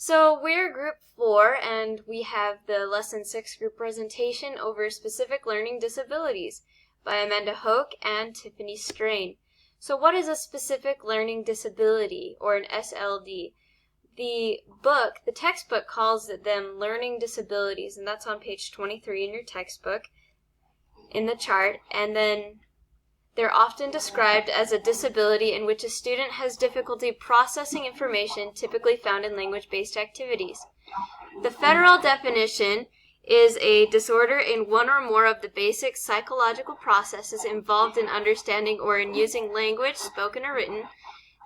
So we're group 4 and we have the lesson 6 group presentation over specific learning disabilities by Amanda Hoke and Tiffany Strain. So what is a specific learning disability, or an SLD? The textbook calls them learning disabilities, and that's on page 23 in your textbook in the chart. And then they're often described as a disability in which a student has difficulty processing information typically found in language-based activities. The federal definition is a disorder in one or more of the basic psychological processes involved in understanding or in using language, spoken or written,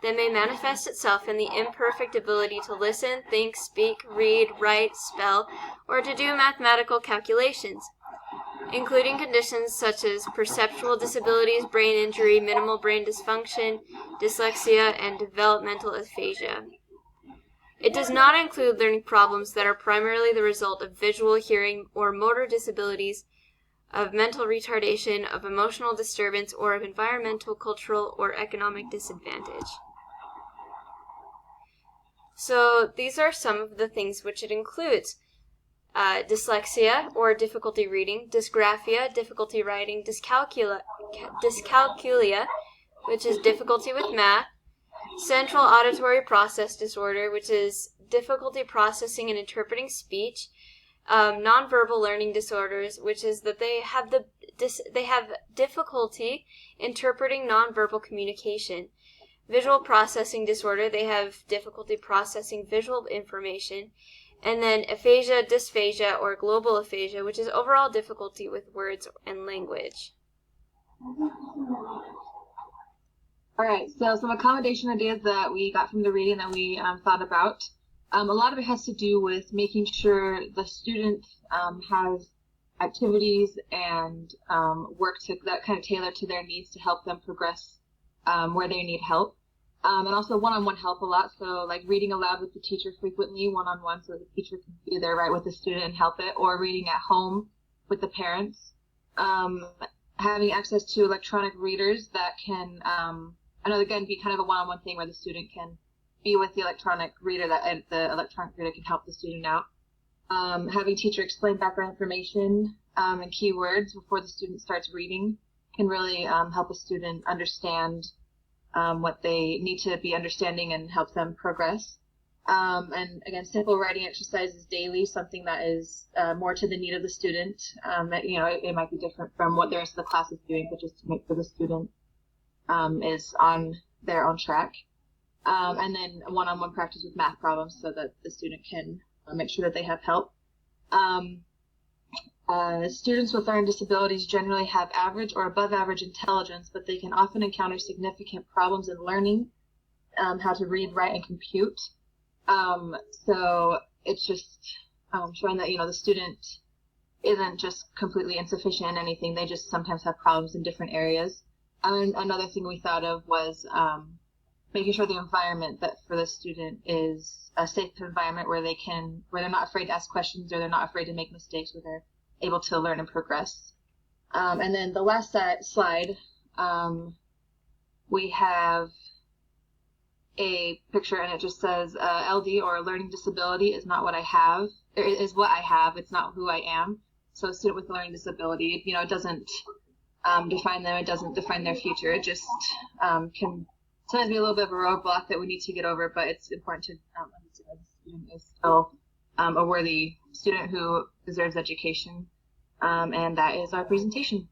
that may manifest itself in the imperfect ability to listen, think, speak, read, write, spell, or to do mathematical calculations, including conditions such as perceptual disabilities, brain injury, minimal brain dysfunction, dyslexia, and developmental aphasia. It does not include learning problems that are primarily the result of visual, hearing, or motor disabilities, of mental retardation, of emotional disturbance, or of environmental, cultural, or economic disadvantage. So these are some of the things which it includes. Dyslexia, or difficulty reading, dysgraphia, difficulty writing, dyscalculia, which is difficulty with math, central auditory process disorder, which is difficulty processing and interpreting speech, nonverbal learning disorders, which is that they have difficulty interpreting nonverbal communication. Visual processing disorder, they have difficulty processing visual information. And then aphasia, dysphagia, or global aphasia, which is overall difficulty with words and language. All right, so some accommodation ideas that we got from the reading that we thought about. A lot of it has to do with making sure the student has activities and work that kind of tailor to their needs to help them progress where they need help. And also one-on-one help a lot, so like reading aloud with the teacher frequently, one-on-one, so the teacher can be there right with the student and help it, or reading at home with the parents. Having access to electronic readers that can, I know again, be kind of a one-on-one thing where the student can be with the electronic reader, and the electronic reader can help the student out. Having teacher explain background information and keywords before the student starts reading can really help a student understand what they need to be understanding and help them progress. And again, simple writing exercises daily, something that is more to the need of the student. That, it might be different from what the rest of the class is doing, but just to make sure the student is on their own track. And then one-on-one practice with math problems so that the student can make sure that they have help. Students with learning disabilities generally have average or above average intelligence, but they can often encounter significant problems in learning how to read, write, and compute. So it's just showing that, the student isn't just completely insufficient in anything. They just sometimes have problems in different areas. And another thing we thought of was making sure the environment that for the student is a safe environment where they're not afraid to ask questions, or they're not afraid to make mistakes, where they're able to learn and progress. And then the last slide, we have a picture, and it just says LD, or learning disability, is not what I have. Is what I have. It's not who I am. So a student with a learning disability, it doesn't define them. It doesn't define their future. It just can sometimes be a little bit of a roadblock that we need to get over, but it's important to understand that the student is still a worthy student who deserves education. And that is our presentation.